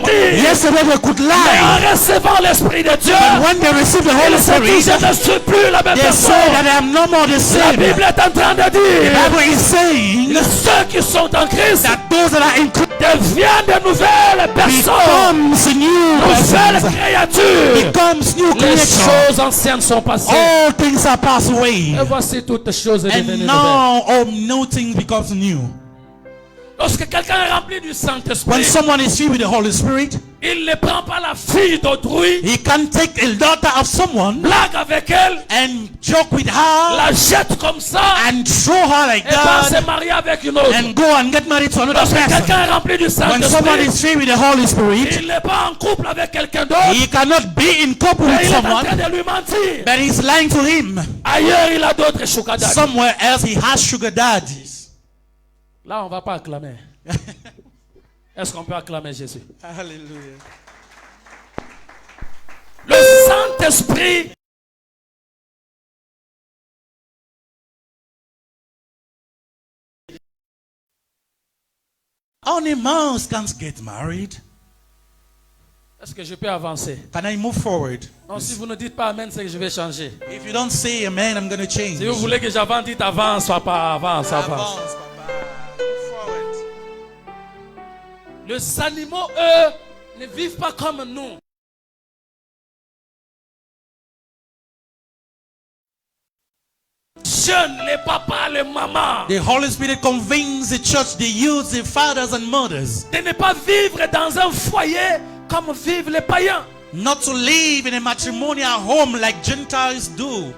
Yesterday they could Mais lie. en recevant l'Esprit de Dieu, But when they receive the Holy ils se disent, Spirit, je ne suis plus la même they say that personne. I am no more the La same. Bible est en train de The dire, Bible is saying ceux qui sont en Christ that those that are in Christ deviennent de nouvelles personnes, becomes new nouvelles persons, créatures. becomes new Les creation. choses anciennes sont passées. All things are passed away, Et voici toutes choses devenues and nouvelles. now all new things becomes new. Lorsque quelqu'un est rempli du When Saint-Esprit, someone is filled with the Holy Spirit, il ne prend pas la fille d'autrui, he can take a daughter of someone blague avec elle, and joke with her la jette comme ça, and throw her like et va se that marier avec une autre. and go and get married to another Lorsque person. quelqu'un est rempli du When someone Saint-Esprit, is filled with the Holy Spirit, il n'est pas en couple avec quelqu'un d'autre, he cannot be in couple mais with il est en train someone, de lui mentir. but he's lying to him. Ailleurs, il a d'autres choukadas. Somewhere else he has sugar daddies. Là, on ne va pas acclamer. Est-ce qu'on peut acclamer Jésus? Hallelujah. Le Saint-Esprit Only monks can get married. est-ce que je peux avancer? Can I move forward? Non, si vous ne dites pas Amen, c'est que je vais changer. If you don't say amen, I'm going to change. Si vous voulez que j'avance, dites avance, papa, avance, avance. Advance, Papa. Move forward. Les animaux, eux, ne vivent pas comme nous. Jeunes, les papas, les mamans, The Holy Spirit convenes the church, the youths, the fathers and mothers, de ne pas vivre dans un foyer comme vivent les païens. not to live in a matrimonial home like Gentiles do.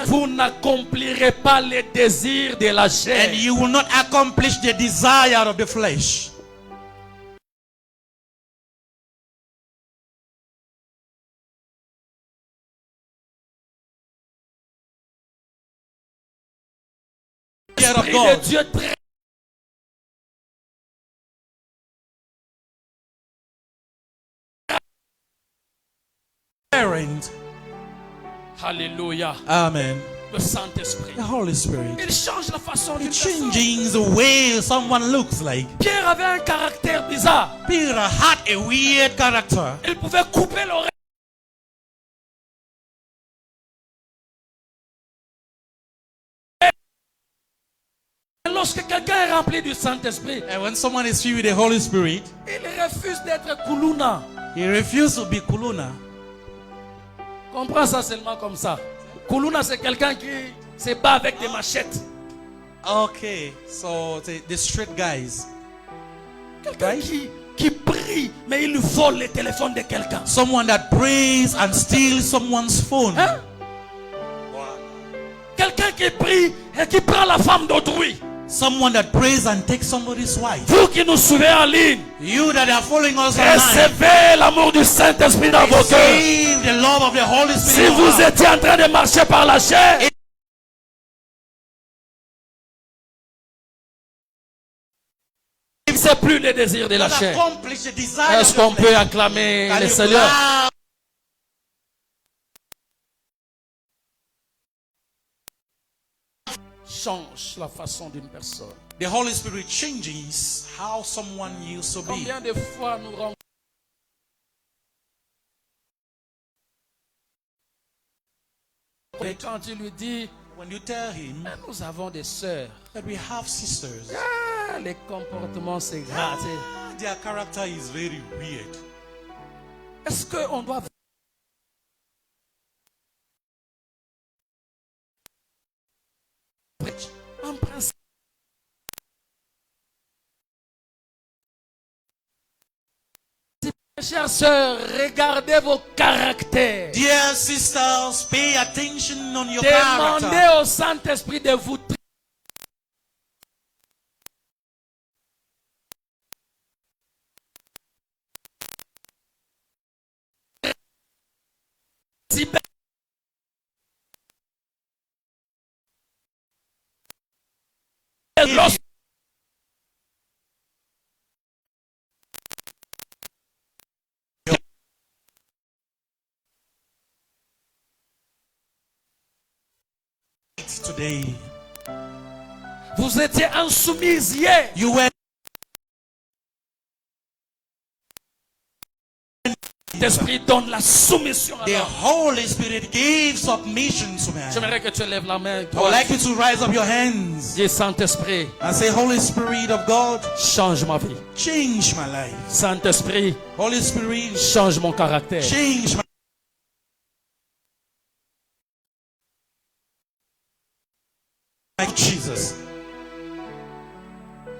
Vous n'accomplirez pas les désirs de la chair. And you will not accomplish the desire of the flesh. Fear of L'Esprit de God. Dieu très Parent. Alléluia. Amen. Le Saint-Esprit. The Holy Spirit. Il change la façon d'une personne. Changing the way someone looks like. Pierre avait un caractère bizarre. Peter had a weird character. Il pouvait couper l'oreille. Et lorsque quelqu'un est rempli du Saint-Esprit, And when someone is filled with the Holy Spirit, il refuse d'être kuluna. he refuses to be kuluna. Comprends ça seulement comme ça. Kuluna, c'est quelqu'un qui se bat avec des machettes. Okay, so the straight guys. Quelqu'un qui prie, mais il vole le téléphone de quelqu'un. Someone that prays and steals someone's phone. Hein? Quelqu'un qui prie et qui prend la femme d'autrui. Someone that prays and takes somebody's wife. Vous qui nous suivez en ligne, You that are following us online. recevez l'amour du Saint-Esprit dans vos cœurs. Receive the love of the Holy Si Spirit. vous étiez en train de marcher par la chair, c'est plus le désir de la chair. Accomplish the desire Est-ce of qu'on the peut flesh. acclamer Can le you Seigneur? clap? Change la façon d'une personne. The Holy Spirit changes how someone used to be. Combien de fois nous rencontrons et quand tu lui dis, When you tell him nous avons des sœurs, that we have sisters, les comportements c'est grave. their character is very weird. Est-ce qu'on doit en principe chers sœurs, regardez vos caractères. Dear sisters, pay attention on your Demandez character. au Saint-Esprit de vous Lorsque today. Vous étiez insoumis hier. You were L'Esprit donne la soumission à the l'homme. Holy Spirit gave submission to man. J'aimerais que tu lèves la main. I would like you to rise up your hands Dis, Saint-Esprit, and say, Holy Spirit of God, change ma vie. change my life. Saint-Esprit, Holy Spirit, change mon caractère. change my life, Jesus.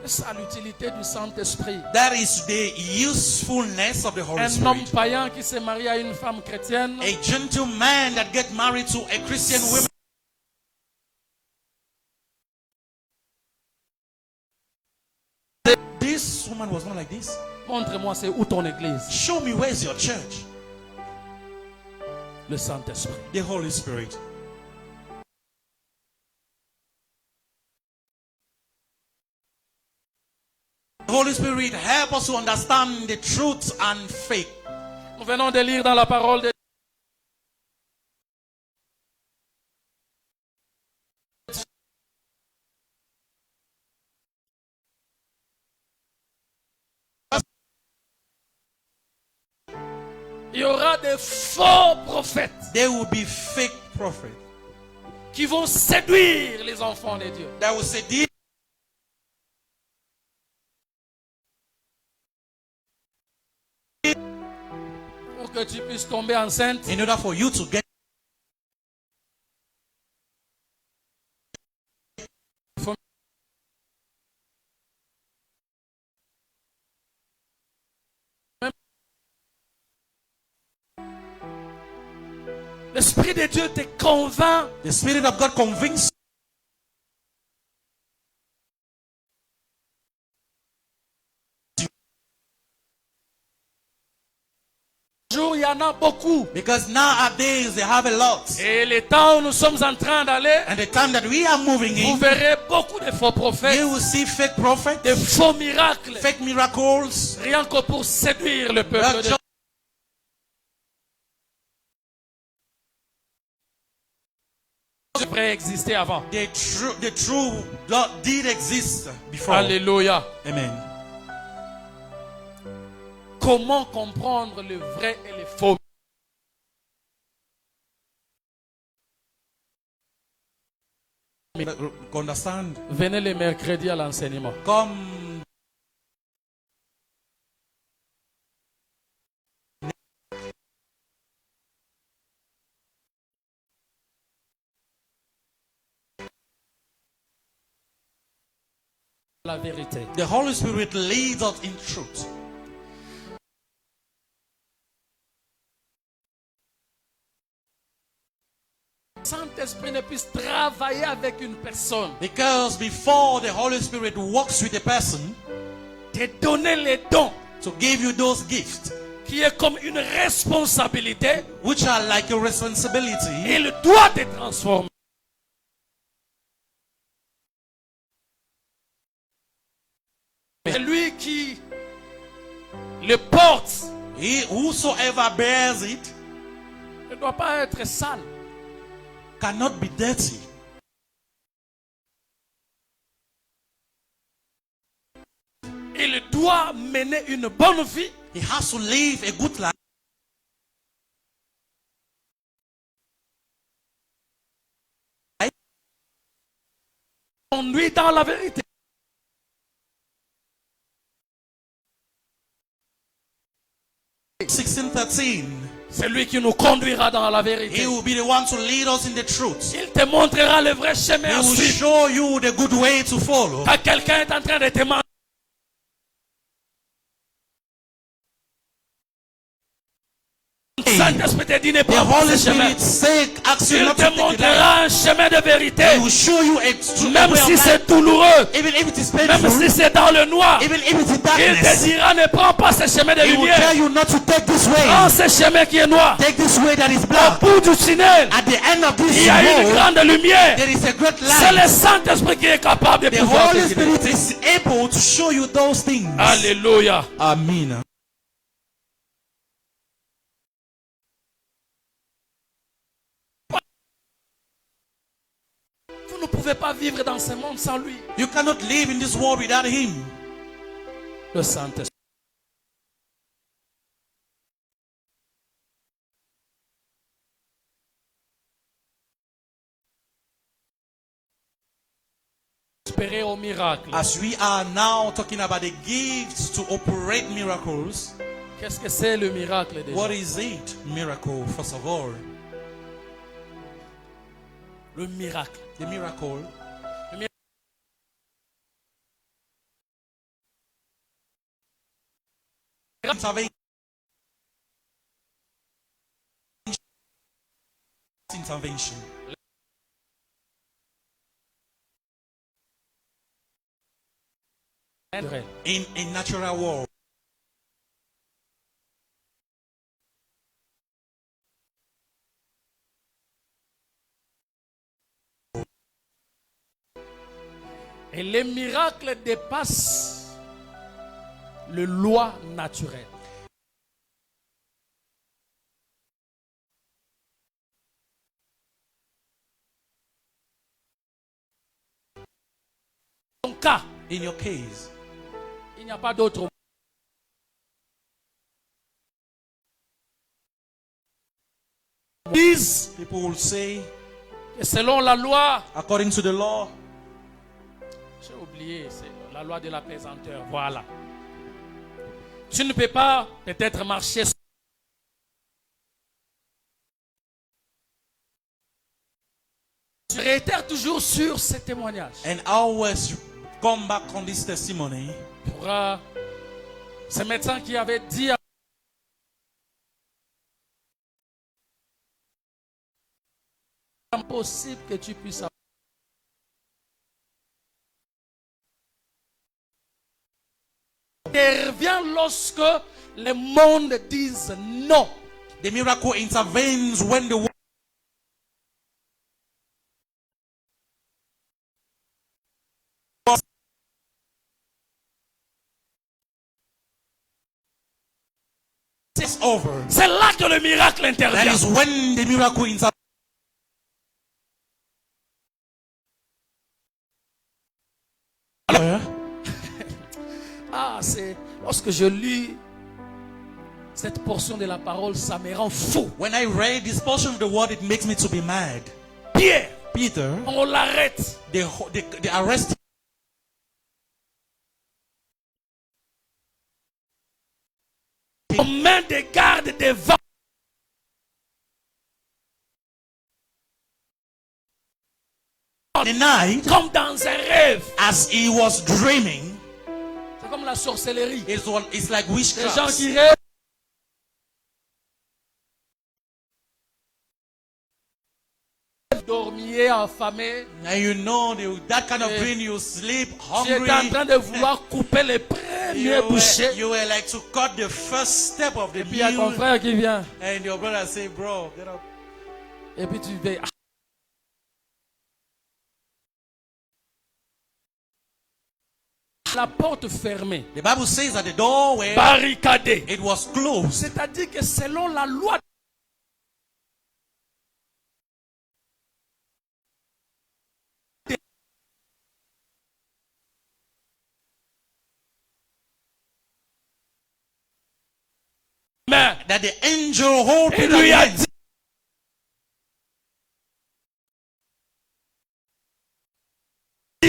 C'est ça l'utilité du Saint-Esprit. That is the usefulness of the Holy Un homme Spirit. païen qui s'est marié à une femme chrétienne, A gentleman that get married to a Christian woman. This woman was not like this. montre-moi c'est où ton église. Show me where's your church. Le Saint-Esprit. The Holy Spirit. The Holy Spirit help us to understand the truth and faith. Nous venons de lire dans la parole de il y aura des faux prophètes There will be fake prophets qui vont séduire les enfants de Dieu. that will say, Pour que tu puisses tomber enceinte, in order for you to get l'Esprit de Dieu te convainc the Spirit of God convince il y en a beaucoup. because nowadays they have a lot. Et le temps où nous sommes en train d'aller, And the time that we are moving vous in, verrez beaucoup de faux prophètes, you will see fake prophets, de faux miracles, fake miracles, rien que pour séduire le peuple that de just devrait exister avant. the true God did exist before. Alléluia. Amen. Comment comprendre le vrai et le faux? Understand? Venez le mercredi à l'enseignement. Come La vérité. the Holy Spirit leads us in truth. Saint-Esprit ne puisse travailler avec une personne, Because before the Holy Spirit works with a person te donner les dons to give you those gifts, qui est comme une responsabilité, which are like a responsibility, il doit te transformer. Et lui qui le porte whosoever bears it ne doit pas être sale. cannot be dirty. Il doit mener une bonne vie. He has to live a good life. Conduit dans la vérité. C'est lui qui nous conduira dans la vérité. He will be the one to lead us in the truth. Il te montrera le vrai He chemin à will suivre. show you the good way to follow. Quand quelqu'un est en train de te mentir, Saint-Esprit te dit ne The prends pas Holy ce chemin. Spirit say, ask you Il not te to take it. montrera un chemin de vérité. He will show you a true Même way si of life. c'est douloureux, Even if it is même painful, si c'est dans le noir, even if it is il te darkness, dira ne prends pas ce chemin de He will lumière. tell you not to take this Prends way. ce chemin qui est noir. Take this way that is Au black. bout du tunnel, At the end of this il y a une road, grande lumière. there is a great C'est le light. Saint-Esprit qui est capable de The pouvoir te Holy guider. Spirit is able to show you those things. Alléluia. Amen. Vous pouvez pas vivre dans ce monde sans lui. You cannot live in this world without him. Le Saint-Esprit. Espérer au miracle. As we are now talking about the gifts to operate miracles, Qu'est-ce que c'est le miracle déjà? what is it? Miracle, first of all. Le miracle. The miracle. Intervention. In a natural world. Et les miracles dépassent les lois naturelles. Dans ton cas, In your case, il n'y a pas d'autre. people will say, Que selon la loi, according to the law, j'ai oublié, c'est la loi de la pesanteur. Voilà. Tu ne peux pas peut-être marcher. Tu réitères toujours sur ce témoignage. and always come back on this testimony. Pour ce médecin qui avait dit impossible que tu puisses avoir. Intervient lorsque le monde dise non. The miracle intervenes when the world is over. C'est là que le miracle That intervient. is when the miracle intervenes. Ah, c'est lorsque je lis cette portion de la parole, ça me rend fou. When I read this portion of the word, it makes me to be mad. Pierre, Peter, on l'arrête. they arrest him. On met des gardes devant. The night, Comme dans un rêve. as he was dreaming, C'est comme la sorcellerie. it's like Les gens witchcraft. qui rêvent. Dormiez affamé. And you know, that kind of dream, you sleep Tu étais en hungry. train de vouloir couper les premiers bouchées. You were like to cut the first step of the Et puis il y a ton meal. frère qui vient. And your brother say, bro, get up. Et puis tu veilles. La porte fermée, The Bible says that the doorway, barricadée. it was closed. C'est-à-dire que selon la loi, mais That the angel hold il Peter lui a hand. dit,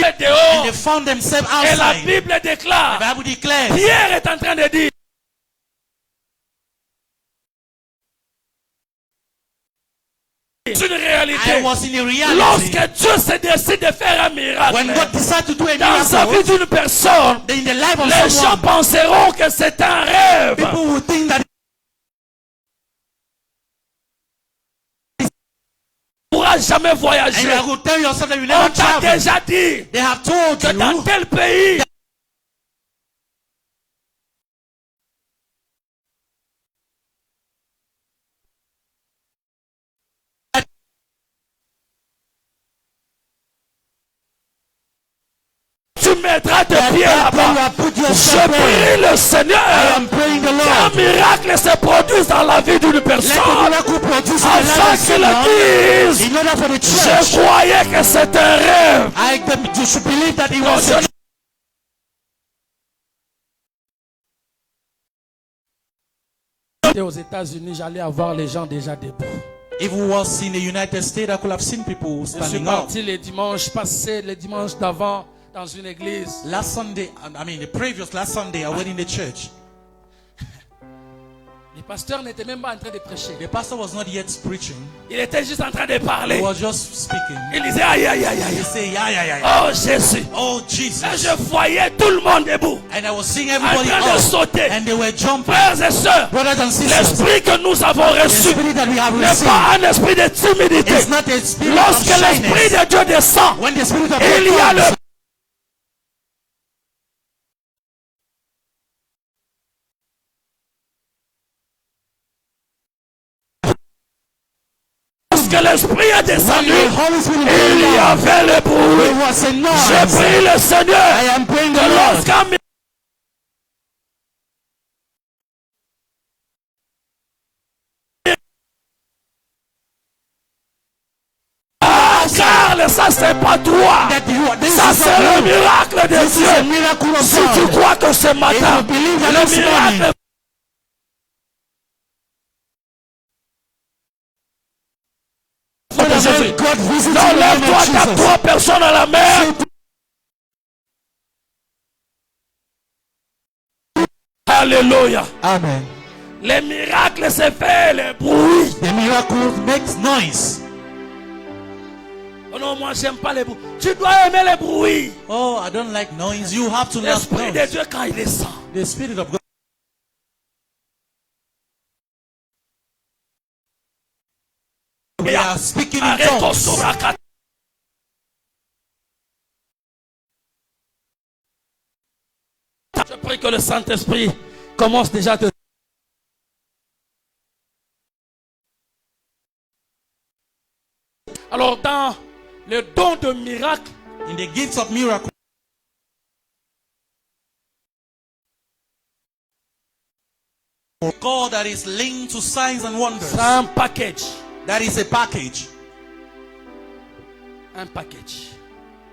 And dehors. they found themselves Et la outside. Bible The déclare, Bible declares Pierre est en train de dire, c'est une réalité. I was in a reality. Lorsque Dieu se décide de faire un miracle When God decided to do a dans sa vie miracle, d'une personne, in the life of les gens someone, penseront que c'est un rêve. people will think that Tu ne pourras jamais and voyager. you will tell yourself that you On never t'a travel. déjà dit They have told que dans you tel pays, tu mettras tes pieds that là-bas. you have put Je yourself there. prie le I Seigneur am praying the Qu'un miracle se produise dans la vie d'une personne. Afin qu'il le dise. Je croyais que c'était un rêve. Aux États-Unis, j'allais avoir les gens déjà debout. If we was in the United States, I could have seen people Je suis standing up. parti les dimanches passés, les dimanches d'avant, dans une église. Last Sunday, last Sunday, I went in the church. Le pasteur n'était même pas en train de prêcher. The pastor was not yet preaching. Il était juste en train de parler. He was just speaking. Il disait aïe aïe aïe He aïe. said, yeah. Oh Jésus. Oh, Jesus. Et je voyais tout le monde debout. And I was seeing En everybody train de up. sauter. And they were jumping. Frères et sœurs, Brothers and sisters, l'esprit que nous avons the reçu spirit that we have n'est received pas un esprit de timidité. is not a spirit of Lorsque l'esprit shyness. de Dieu descend, When the spirit of il y a God le comes, lorsque l'esprit est descendu, when the Holy Spirit il y came down, avait le bruit. there was a Je noise. prie le Seigneur I am praying the que Lord. lorsqu'un miracle, ça c'est pas toi. Ça c'est le miracle de This is a Dieu. miracle of Si tu God. crois que ce matin, you believe that le this miracle morning, de Jésus. God visited Non, the name lève-toi, of tape Jesus. 3 personnes à la mer. Alléluia. Amen. Les miracles se fait le bruit. The miracle makes noise. Oh non, moi j'aime pas les bruits. Tu dois aimer les bruits. Oh, I don't like noise. You have to love L'esprit de noise. Dieu quand il descend. The spirit of God. We are speaking in Arrête ton tongues. souraka. Je prie que le Saint-Esprit commence déjà à te... Alors dans le don de miracle, In the gifts of miracle, God that is linked to signs and wonders. c'est un package. That is a package. Un package.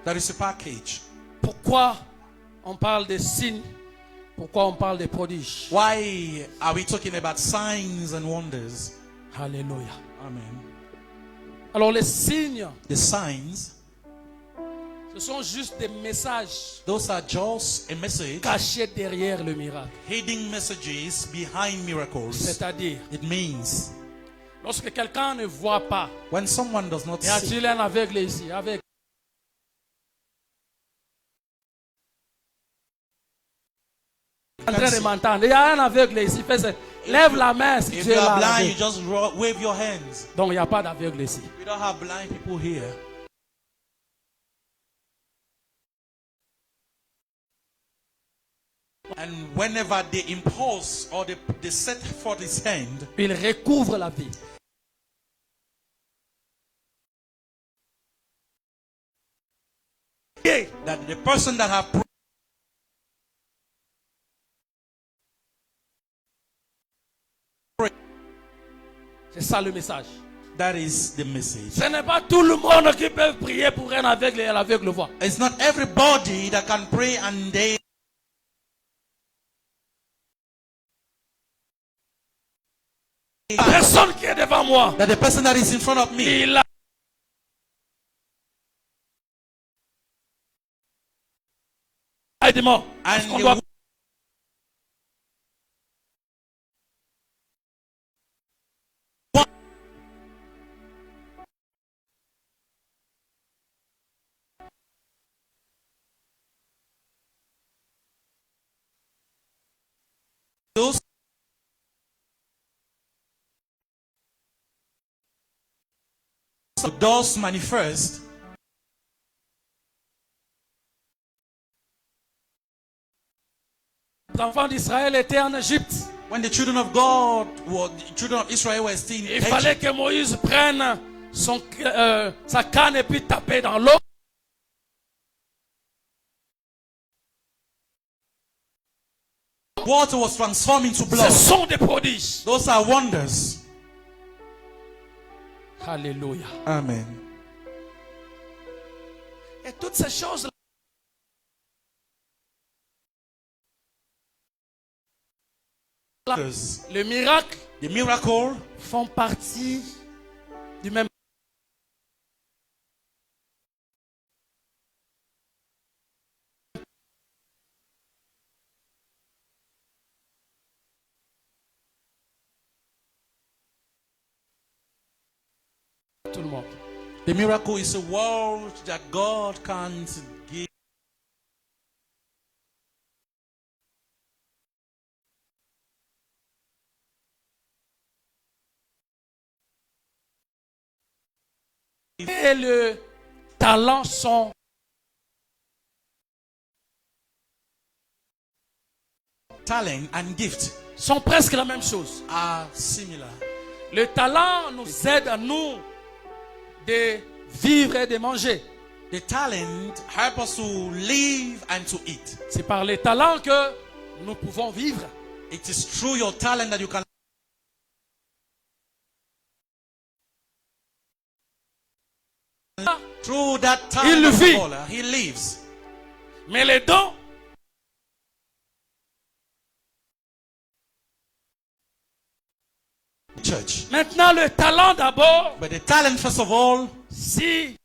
That is a package. Pourquoi on parle des signes? Pourquoi on parle des prodiges? Why are we talking about signs and wonders? Alléluia. Amen. Alors les signes, The signs, ce sont juste des messages those are just a message, cachés derrière le miracle. hidden messages behind miracles. C'est-à-dire, It means lorsque quelqu'un ne voit pas, when someone does not y see, a-t-il un aveugle ici? Avec en train de m'entendre. Il y a un aveugle ici. Lève la main si if tu es you are là. blind, you l'aveugle. just wave your hands. Donc il n'y a pas d'aveugle ici. We don't have blind people here. And whenever the impulse or the set forth his hand, Il recouvre la vie. that the person that have C'est ça le message. that is the message. Ce n'est pas tout le monde qui peut prier pour un aveugle et l'aveugle voit. It's not everybody that can pray and they Personne qui est devant moi, that the person that is in front of me, il a aide-moi. Parce and qu'on the doit- those does manifest Les enfants d'Israël étaient en Égypte. when the children of God, or the children of Israel were still in Il fallait Egypt. que Moïse prenne sa canne et puis taper dans l'eau. Water was transformed into Ce blood. sont des prodiges. Those are wonders. Alléluia. Amen. Et toutes ces choses-là, le miracle, The miracle font partie du même. Tout le monde. The miracle is a world that God can't give. Et le talent sont Talent and gift presque la même chose. are similar. Le talent nous aide à nous de vivre et de manger. The talent help us to live and to eat. C'est par les talents que nous pouvons vivre. It is through your talent that you can. Through that Il talent, vit. he lives. Mais les dons, Church. maintenant le talent d'abord, But the talent, first of all, si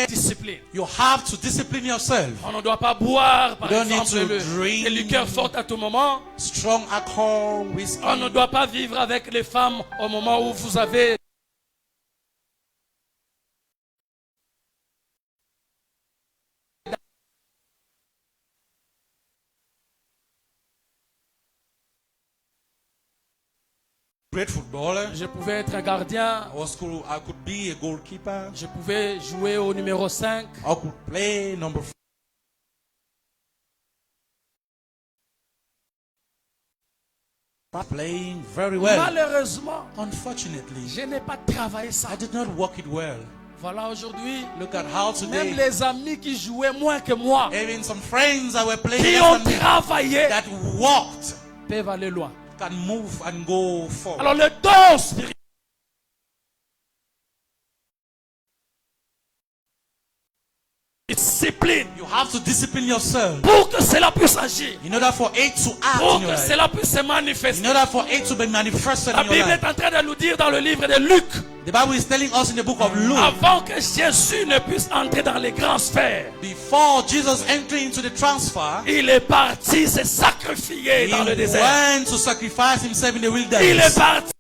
discipline. you have to discipline yourself. On ne doit pas boire, par You don't need exemple, to drink. des liqueurs fortes à tout moment. Strong alcohol, whiskey. On ne doit pas vivre avec les femmes au moment où vous avez Great footballer. je pouvais être un gardien, I could be a goalkeeper. je pouvais jouer au numéro 5. I could play number 4. Playing very well. Malheureusement, Unfortunately, je n'ai pas travaillé ça. I did not work it well. Voilà, aujourd'hui, Look at how même today, les amis qui jouaient moins que moi, even some friends that were playing qui less ont than me, travaillé, that walked, peuvent aller loin. can move and go forward. Alors le don spirituel, discipline, You have to discipline yourself pour que cela puisse agir, in order for it to act pour in your que life. cela puisse se In manifester. order for it to be manifested La in your Bible life. est en train de nous dire dans le livre de Luc, The Bible is telling us in the book of Luke, avant que Jésus ne puisse entrer dans les grandes sphères, before Jesus entering into the transfer, il est parti se sacrifier he dans le désert. went to sacrifice himself in the Il est wilderness. parti.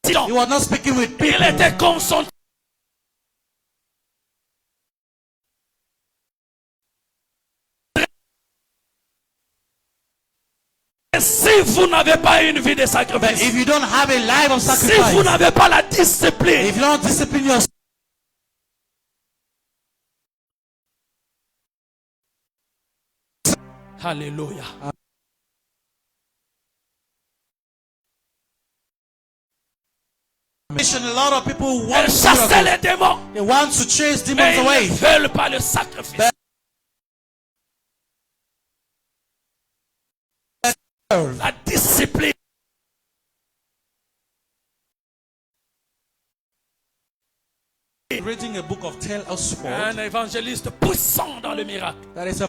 He was not speaking with Il people. était concentré. Si vous n'avez pas une vie de But sacrifice, if you don't have a life of si vous sacrifice, n'avez pas la discipline, if you don't discipline yourself, alléluia. a lot of people want Elle chassait miracles. les démons, They want to chase demons mais ils away. ne veulent pas le sacrifice. La discipline. Reading a book of Tell Us Sport, Un évangéliste puissant dans le miracle. that is a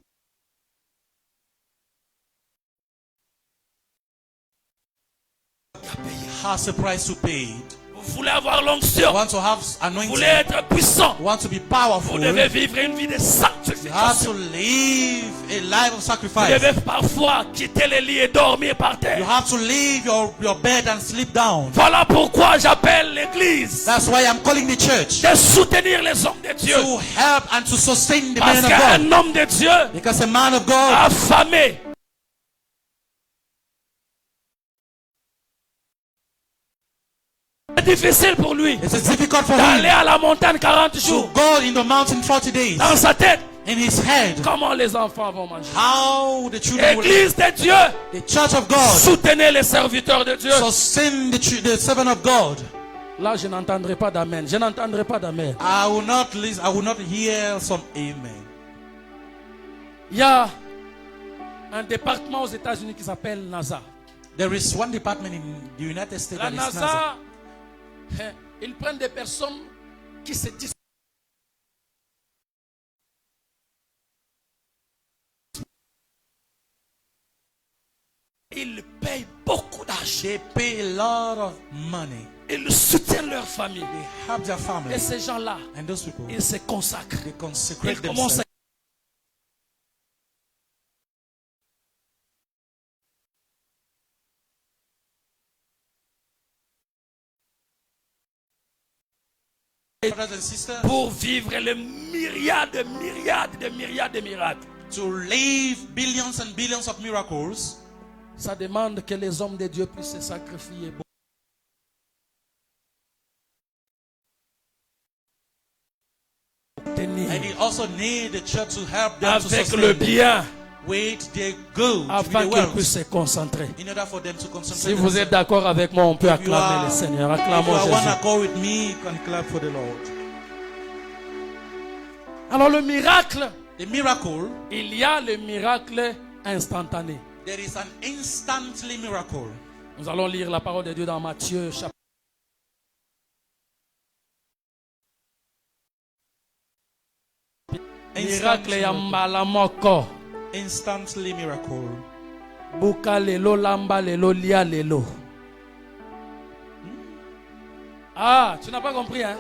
has a price to pay. Vous voulez avoir You l'onction, want to have vous anointing. voulez être puissant, You want to be vous powerful. devez You vivre une vie de have sanctification. to live a life of Vous sacrifice. devez parfois quitter le lit et dormir par You terre. have to leave your bed and sleep down. Voilà pourquoi j'appelle l'église That's why I'm calling the church de soutenir les hommes de Dieu. to help and to sustain the Parce men of God. qu'un homme de Dieu Because a man of God affamé, c'est difficile pour lui it's difficult for d'aller him à la montagne 40 to jours. go in the mountain 40 days. Dans sa tête, in his head. Comment les enfants vont manger? How the children will Église de Dieu, the church of God soutenez les serviteurs de Dieu. sustain the servant of God. Là, je n'entendrai pas d'amen. Je n'entendrai pas d'amen. I will not listen, I will not hear some amen. Il y a un département aux États-Unis qui s'appelle NASA. There is one department in the United States La that is NASA. NASA, ils prennent des personnes qui se disent ils payent beaucoup d'argent. They pay a lot of money. Ils soutiennent leur famille. They have their family. Et ces gens-là, And those people, ils se consacrent. they consecrate Ils commencent à themselves. Brothers and sisters, pour vivre les myriades de miracles. to live billions and billions of miracles, Ça demande que les hommes de Dieu puissent se sacrifier. and they also need the church to help them to Avec sustain le them bien, with their good, with afin their qu'ils wealth, puissent se concentrer. in order for them to concentrate. Si vous êtes themselves. d'accord avec moi, on peut you acclamer are- le Seigneur. If you Acclamons are one Jésus. accord with me, you can clap for the Lord. Alors le miracle, The miracle, il y a le miracle instantané. there is an instantly miracle. Nous allons lire la parole de Dieu dans Matthieu chapitre. Miracle ya mbala moko. Instantly miracle. Buka lelo lamba lelo lia lelo. Ah, tu n'as pas compris, hein?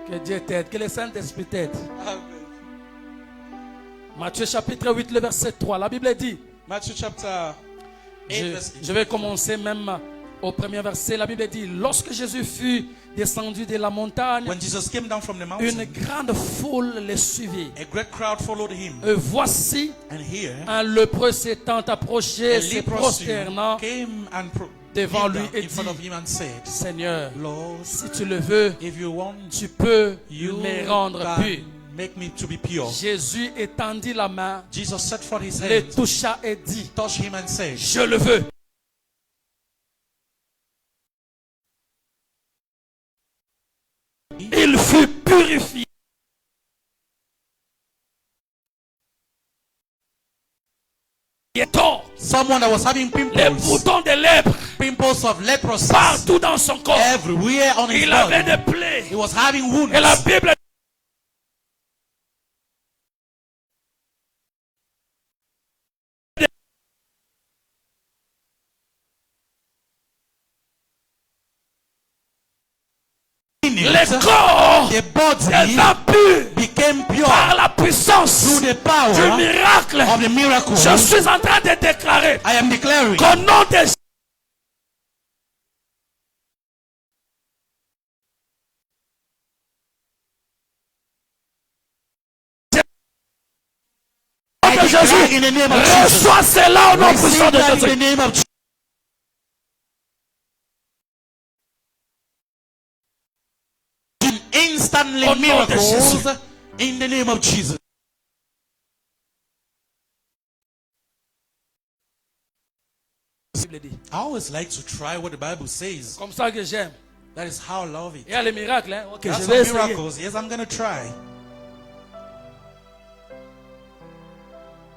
Que Dieu t'aide, que le Saint-Esprit t'aide. Matthieu chapitre 8, le verset 3. La Bible dit, Matthew chapter 8, verse je vais commencer même au premier verset. La Bible dit, lorsque Jésus fut descendu de la montagne, when Jesus came down from the une mountain, grande foule le suivit. a great crowd followed him. Et voici, And here, un lépreux s'étant approché, a se leprosy prosternant came and devant kneeled lui down et in front of dit, him and said, Seigneur, Lord, si tu le veux, if you want, tu peux you me rendre can pur. make me to be pure. Jésus étendit la main, Jesus set forth his le hand, toucha et dit, touched him and said, je le veux. Il fut purifié. someone that was having Les pimples, boutons de lèpre pimples of leprosy partout dans son corps. everywhere on his Il avait body. des plaies. He was having wounds. Et la Bible les corps The body étant purs became pure par la puissance through the power du miracle. of the miracle. Je suis en train de déclarer I am declaring qu'au nom de declare Jésus, in the name of Jesus. reçois cela au nom Receive puissant de that in the Jésus. name of Jesus. Instantly Au nom de miracles Jésus. in the name of Jesus. La Bible dit. I always like to try what the Bible says. Comme ça que j'aime. That is how I love it. Il y a les miracles, hein? Ok, That's je vais some essayer. miracles. Yes, I'm going to try.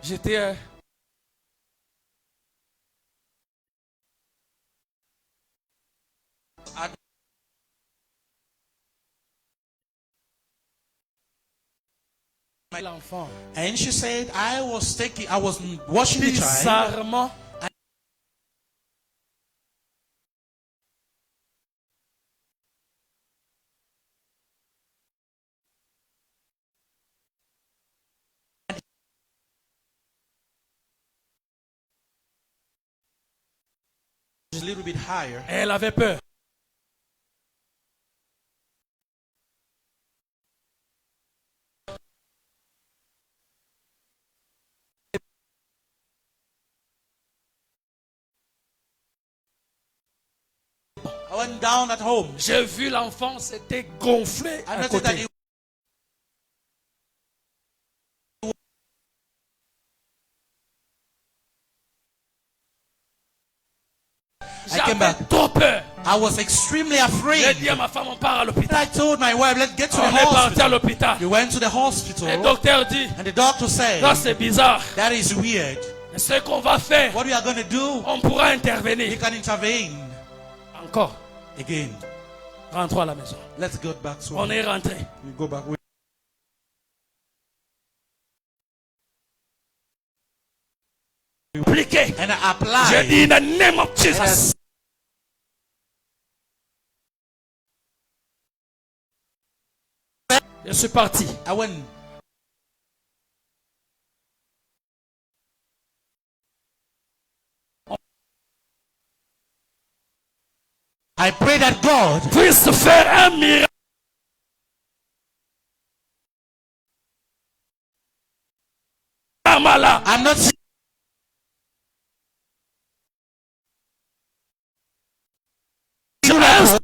J'étais l'enfant. And she said, I was washing the child. Bizarrement, A little bit higher. elle avait peur. I went down at home. J'ai vu l'enfant s'était gonflé I à noticed that côté. came back. J'avais trop peur. I was extremely J'ai afraid. dit à ma femme, on part à And l'hôpital. I told my wife, let's get to the On est parti à hospital. l'hôpital. We went to the Le hospital. docteur dit, And the doctor said, non, c'est bizarre. that is weird. Mais ce qu'on va faire, What we are going to do, on pourra we intervenir. can intervene Encore. again. Rentrons à la maison. Let's go back to On est rentré. we go back. Appliqué. And I J'ai applied. dit, in the name of And Jesus. Je suis parti. I went. I pray that God Puisse faire un miracle. Là. I'm not Dieu. I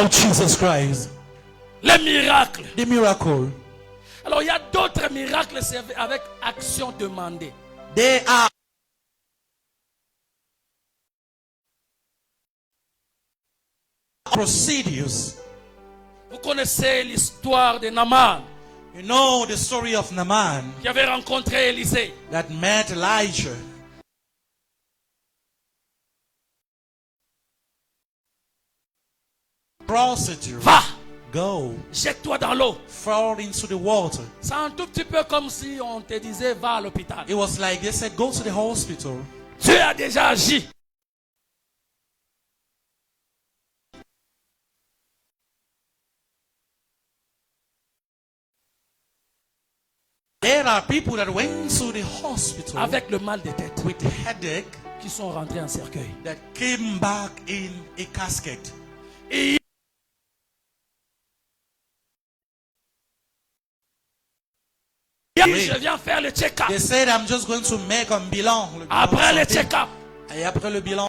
am Jesus Christ. Les miracles. The miracle. Alors il y a d'autres miracles c'est avec action demandée. They are procedures. Vous connaissez l'histoire de Naaman You know the story of Naaman qui avait rencontré Élisée. that met Elijah. Prostitute. Va, Go. jette-toi dans l'eau. Fall into the water. C'est un tout petit peu comme si on te disait va à l'hôpital. It was like they said, go to the hospital. Dieu a déjà agi. There are people that went to the hospital Avec le mal de tête with headache qui sont rentrés en cercueil. that came back in a casket. Et je viens faire le check-up. They said, I'm just going to make un bilan. Le bilan Après de le santé. check-up, Et après le bilan,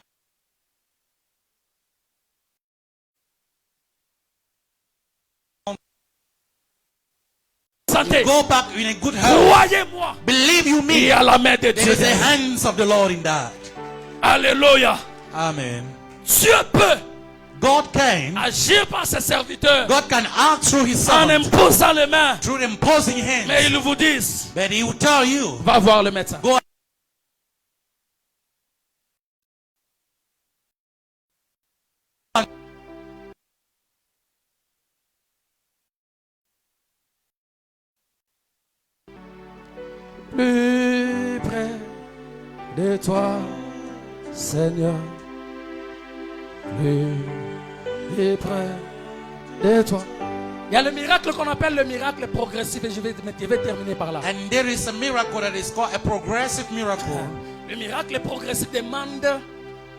santé. go back in a good health. Croyez-moi, Believe you il me, y a la main de there Dieu. is the hands of the Lord in that. Alléluia. Amen. Dieu peut God can. agir par ses serviteurs God can act through his en servant, imposant les mains. through the imposing hands. Mais ils vous disent, But he will tell you, va voir le médecin. go Plus près de toi, Seigneur. Plus près de toi. Il y a le miracle qu'on appelle le miracle progressif et je vais terminer par là. And there is a miracle that is called a progressive miracle. Le miracle progressif demande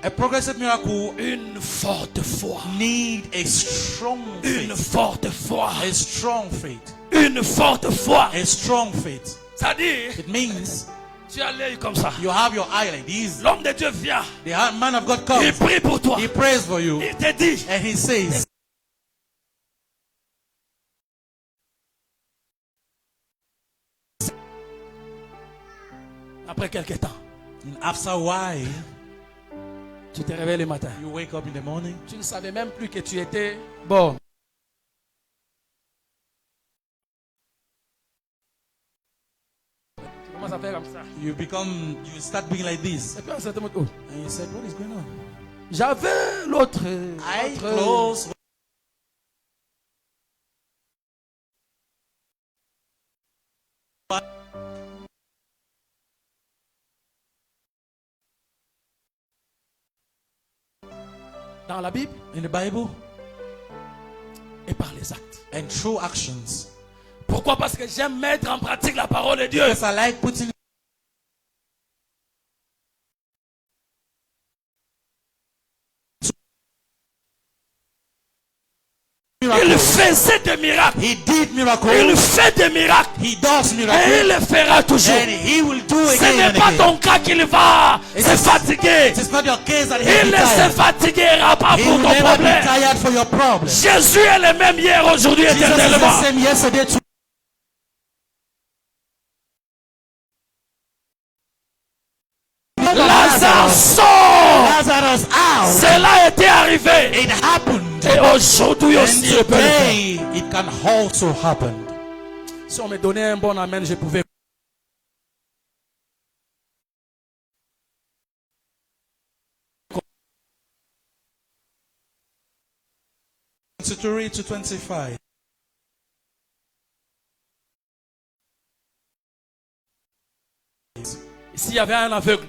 A progressive miracle une forte foi. need a strong Une faith. forte foi. A strong faith. Une forte foi. A strong faith. C'est-à-dire, It means tu as l'œil comme ça. you have your eye like this. L'homme de Dieu vient. The man of God Il comes. prie pour toi. He prays for you. Il te dit, And he says, après quelques temps, and after a while, tu te réveilles le matin. you wake up in the morning. Tu ne savais même plus que tu étais bon. Tu commences à faire comme ça. You start being like this. Et puis à un certain moment, oh, And you said, what is going on? j'avais l'autre. I l'autre- close. Dans la Bible In the Bible et par les actes. and through actions. Pourquoi? Parce que j'aime mettre en pratique la parole de Dieu. Because I like putting Il faisait des miracles. He did miracles. Il fait des miracles. He does Et il miracles. le fera toujours. And he will do Ce again n'est and pas again. ton cas qu'il va se fatiguer. It is not your case that he Il will ne be se tired. fatiguera pas He pour will ton never be problème. tired for your problem. Jésus est le même hier, aujourd'hui, Jesus is the éternellement. same yesterday to Lazare sort. Lazarus out. Cela était arrivé. It happened. Et aujourd'hui And aussi, je peux le faire. today it can also happen. Si on me donnait un bon amen, je pouvais. 23 to 25. Ici, il y avait un aveugle.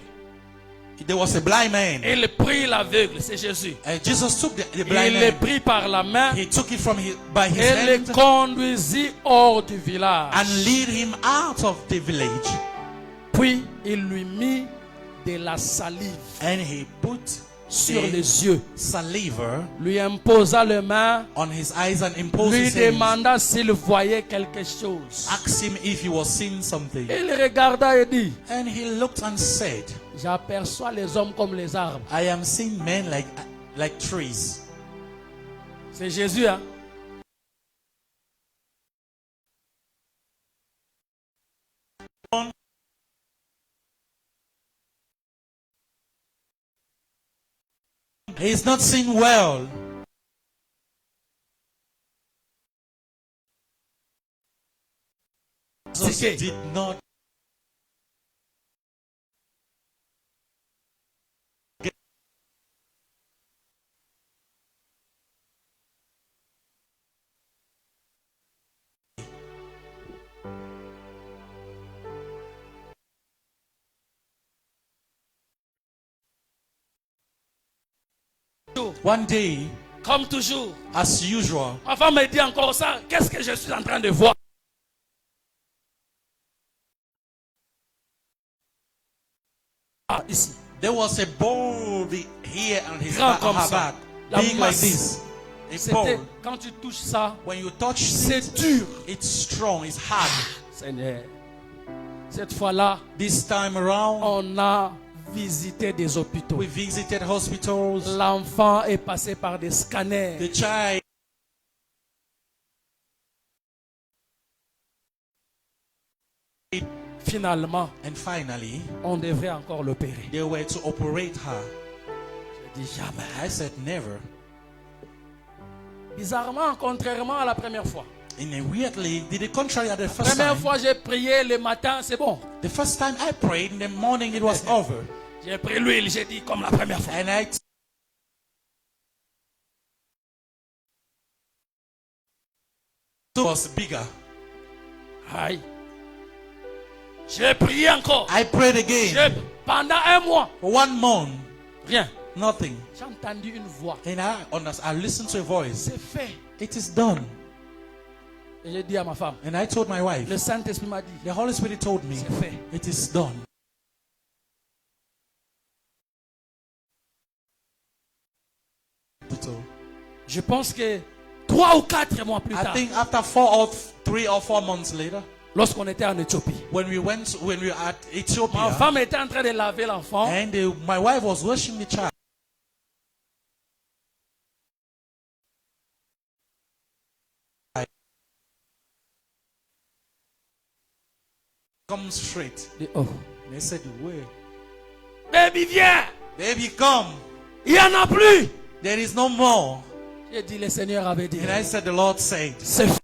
There was a blind man. Il prit l'aveugle, c'est Jésus. And Jesus took the blind Il le man. prit par la main He took it from by his et le hand conduisit hors du village. and lead him out of the village. Puis il lui mit de la salive And he put sur the les yeux, saliva lui imposa les mains, on his eyes and imposed lui his hands. demanda s'il voyait quelque chose. Asked him if he was seeing something. Il regarda et dit, And he looked and said, j'aperçois les hommes comme les arbres. I am seeing men like trees. C'est Jésus, hein? He's not seen well. Jesus Okay. did not one day, Comme toujours. as usual, Ma femme me dit encore ça. Qu'est-ce que je suis en train de voir? Ah, ici. there was a bowl here on his Grand back, comme her ça. back, La big like masse. this. A C'était bowl. quand tu touches ça, When you touch c'est it, dur. it's strong, it's hard. Seigneur. Cette fois-là, This time around, on a visité des hôpitaux. we visited hospitals. L'enfant est passé par des scanners. The child Finalement, and finally, on devrait encore l'opérer. they were to operate her. Je dis jamais. I said never. Bizarrement, contrairement à la première fois. In a weirdly, did the contrary at the first Première time. fois, j'ai prié le matin, c'est bon. The first time I prayed in the morning, it was over. J'ai pris l'huile, j'ai dit comme la première fois. And I was bigger. Aïe. J'ai prié encore. I prayed again Pendant un mois, for 1 month, rien. nothing. J'ai entendu une voix. And I listened to a voice. C'est fait. It is done. Et j'ai dit à ma femme, And I told my wife. le Saint-Esprit m'a dit, The Holy Spirit told me, c'est fait. it is done. Je pense que 3 ou 4 mois plus I tard, think after 3 or 4 months later, lorsqu'on était en Éthiopie, when we were at ma Ethiopia, femme était en train de laver l'enfant. and my wife was washing the child. Come straight. Dit, oh, They said, "Wait, baby, viens. baby, come. Il n'y en a plus. There is no more." J'ai dit, le Seigneur avait dit, And I said, "The Lord said, c'est fait.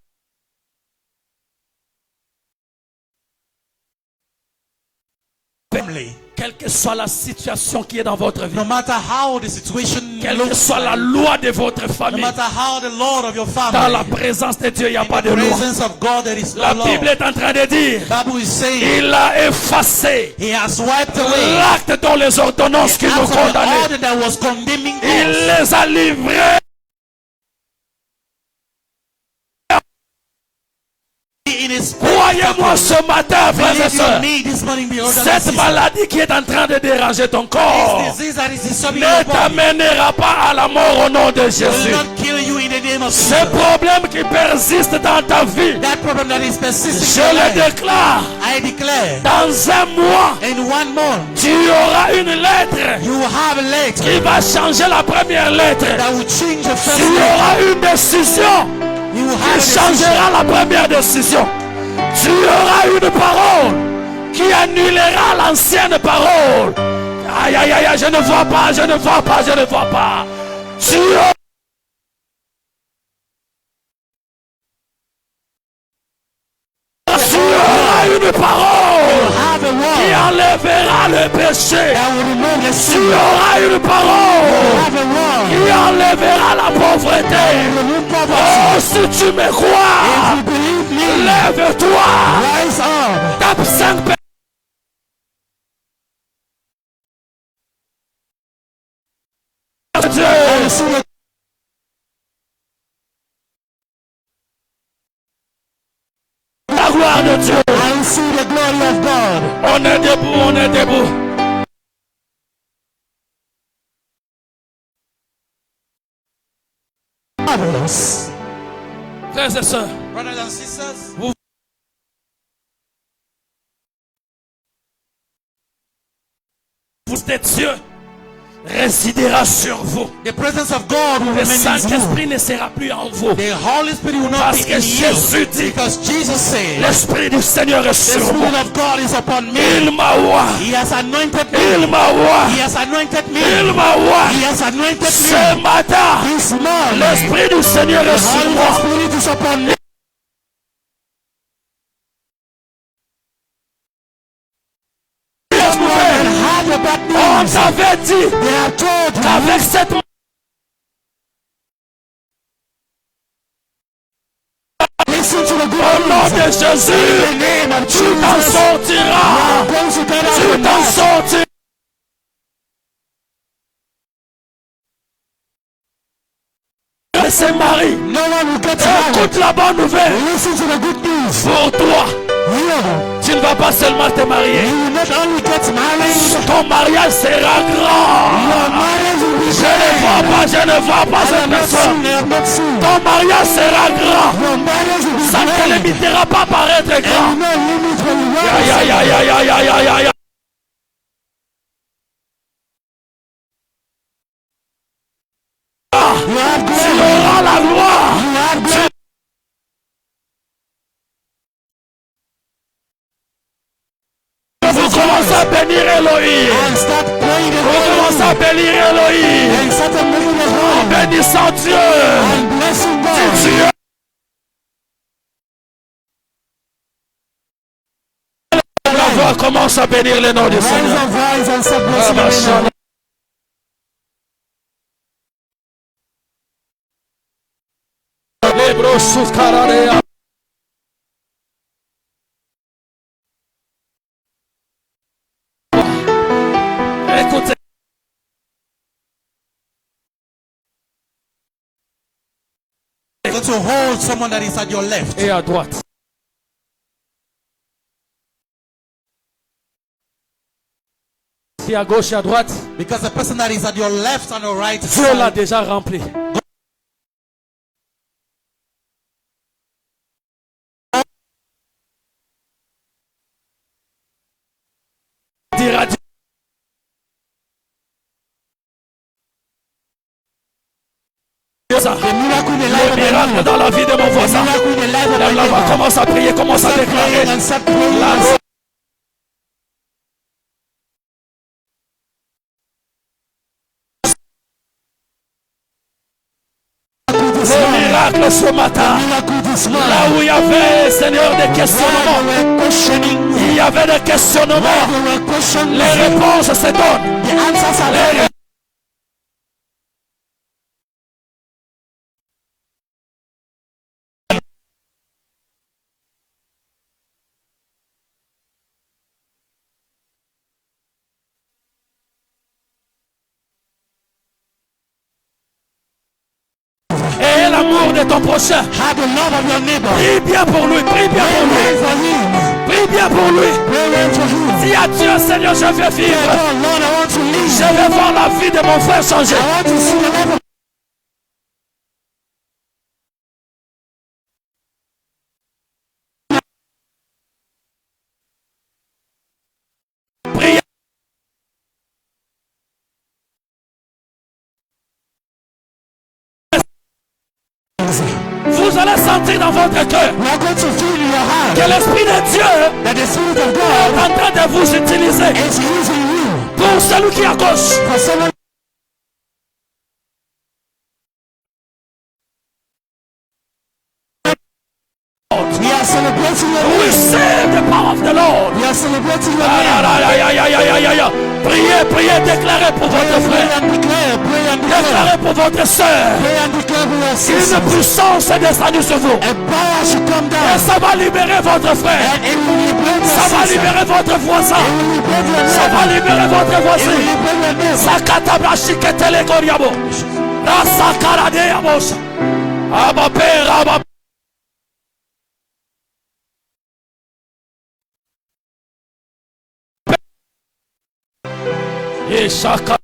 family, Quelle que soit la situation qui est dans votre vie, no matter how the situation quelle que looks soit la like, loi de votre no famille, matter how the Lord of your dans la family, présence de Dieu, il n'y a in pas the de loi. presence of God, there is no La law." Bible est en train de dire, Bible is saying, il a effacé He has wiped away l'acte dont les ordonnances qui nous acts of the condamnaient. order that was condemning Il us. les a livrés. In His Croyez-moi ce matin, frères et believe you sœurs, me this morning, be ordered cette maladie qui est en train de déranger ton corps this disease that is disturbing ne your body t'amènera pas à la mort au nom de will Jésus. not kill you in the name of Ce Jesus. problème qui persiste dans ta vie, That problem that is persisting je in your le life, déclare. I declare, Dans un mois, in 1 month, tu auras une lettre you will have a letter qui va changer la première lettre. that will change the first Tu letter. auras une décision You will qui have a decision changera la première décision. Tu auras une parole qui annulera l'ancienne parole. Aïe, aïe, aïe, je ne vois pas, je ne vois pas, je ne vois pas. Tu auras une parole have a qui word enlèvera le péché. that will remove the Tu sin. auras une parole Have a word qui enlèvera la pauvreté. that will remove poverty. Oh, si tu me If crois, you believe me, lève-toi. rise up. Tape 5 Dieu. I see the La gloire de Dieu. I see the glory of God. On est debout, on est debout. Marvelous. Frères et sœurs, Brothers and sisters, vous êtes Dieu résidera sur vous. the presence of God will Le remain in you. Saint-Esprit ne sera plus en vous. The Holy Spirit will not Parce be que in Jésus you. dit, Because Jesus said, l'Esprit du Seigneur est the sur Spirit moi. of God is upon me. Il m'a oint. He has anointed Il me. m'a oint. He has anointed Il me. m'a oint. He has anointed Ce me. matin, This morning, l'Esprit du Seigneur the est sur Holy moi. Spirit is upon me. Mauvaise nouvelle. And have the bad On news. t'avait dit They have told you qu'avec cette listen to the au good nom news. de In Jésus, the name of tu t'en Jesus, sortiras. going to get out Tu of t'en that. sortiras. C'est Marie. No one will get married. Écoute la bonne nouvelle. Listen to the good news. Pour toi, You tu ne vas pas seulement te marier. will not only get married, Ton mariage sera grand. your marriage will be Je ne vois pas, je ne vois pas I cette have not personne. seen, I have not seen. Ton mariage sera grand. Your marriage will be Ça ne te great. limitera pas par être And grand. will not limit when you Aïe, aïe, aïe, aïe, aïe, aïe, aïe, aïe. You have Tu glory. auras la gloire. You have glory. Vous commencez à bénir Elohim. And start praying the Vous commencez à bénir Elohim. and start moving the hand Bénissant Dieu. and blessing God. Dieu. La voix commence à bénir le nom du Rise Seigneur. and rise and start blessing Ah, the name. Lebrosus kararea. Écoutez. Go to hold someone that is at your left. Et à droite. Si à gauche et à droite, Because the person that is at your left and your right Dieu l'a side, déjà rempli. Dira Dieu. Ça. the miracle in the life Le of miracle the dans la vie de mon The voisin. miracle in the life of La my voix neighbor. commence à prier, commence à Start praying déclarer. and start praying. La and gloire this le morning. miracle ce matin. Miracle this Là morning. où il y avait, Seigneur, des questionnements. While they were questioning you, Il y avait des questionnements. while they were questioning Les you, réponses se donnent. the answers are Les there. Et l'amour de ton prochain. Have the love of your neighbor. Prie bien pour lui, prie bien pour lui. Pray for him. Prie bien pour lui. Pray for him. Dis à Dieu, Seigneur, je veux Say, vivre. oh Lord, I want to live. Je veux voir la vie de mon frère changer. I want to see the life of Vous allez sentir dans votre cœur You are going to feel in your heart que l'Esprit de Dieu that the Spirit of est God en train de vous utiliser is using you pour celui qui est à gauche. for someone. We are celebrating your name. Receive the power of the Lord. We are celebrating your Aïe, name. aïe, aïe, aïe, aïe, aïe, aïe, aïe. Priez, priez, déclarez pour votre Pray frère. and declare. Pray and declare. Déclarez pour votre soeur. Pray and declare for your Une sisters. puissance est descendue sur vous. A power should come Et down. ça va libérer votre frère. And it will liberate your Ça va sister. libérer votre voisin. It will liberate your Ça va neighbor. libérer votre It will voisin. liberate your neighbor. Sakatabashiketele Goriabo. Rasakaradeamos. Abba Père, Abba. Et chacun.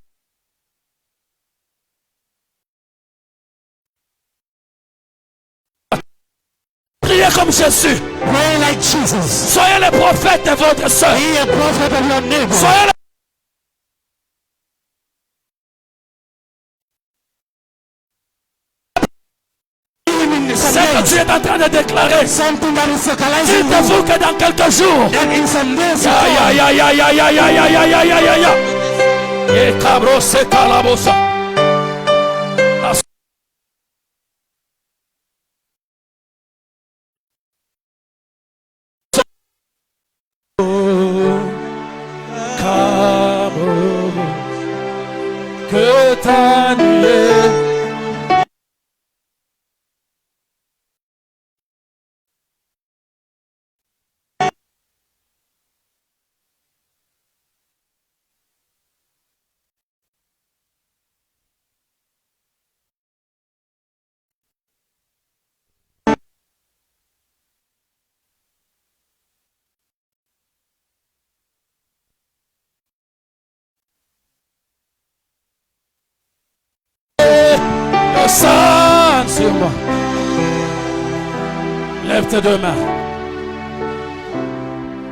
Priez comme Jésus. Pray like Jesus. Soyez les prophètes de votre soeur. Be a prophet of your neighbor. Soyez les... C'est que tu es en train de déclarer. Something that is localizing you. Dites-vous que dans quelques jours. That in some days to Aïe, aïe, aïe, aïe, aïe, aïe, aïe, aïe, aïe, aïe, aïe, aïe. Et cabro, c'est à la bossa. Que ta nuée descende sur moi. Lève tes deux mains.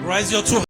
Raise your two